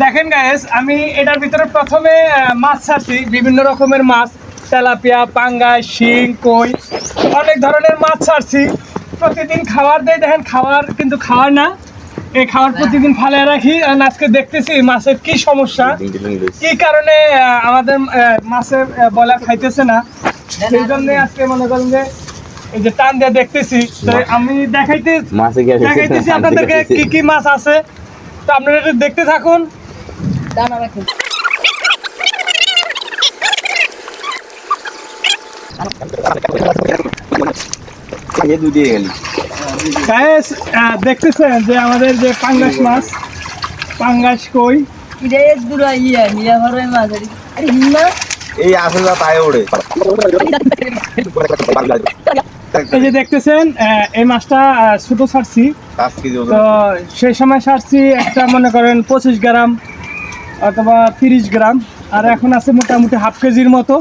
দেখেন গাইস, আমি এটার ভিতরে প্রথমে মাছ ছাড়ছি, বিভিন্ন রকমের মাছ, তেলাপিয়া, পাঙ্গাস, শিং, কই, অনেক ধরনের মাছ ছাড়ছি। প্রতিদিন খাবার দেয়, দেখেন খাবার কিন্তু খাওয়ার না, এই খাবার প্রতিদিন ফালিয়ে রাখি। আর আজকে দেখতেছি মাছের কি সমস্যা, কি কারণে আমাদের মাছের বলা খাইতেছে না, সেই জন্য আজকে মনে করেন যে এই যে টান দিয়ে দেখতেছি। তো আমি দেখাইতেছি আপনাদেরকে কি কি মাছ আছে, তো আপনারা একটু দেখতে থাকুন। গাইস, দেখতেছেন যে আমাদের যে পাঙ্গাস মাছ, পাঙ্গাস কই, এই আসলে পায়ে ওড়ে এই যে দেখতেছেন এই মাছটা ছোট ছাড়ছি। 5 কেজি তো সেই সময় ছাড়ছি একটা মনে করেন 25 গ্রাম অথবা 30 গ্রাম, আর এখন আছে মোটামুটি হাফ কেজির মতো।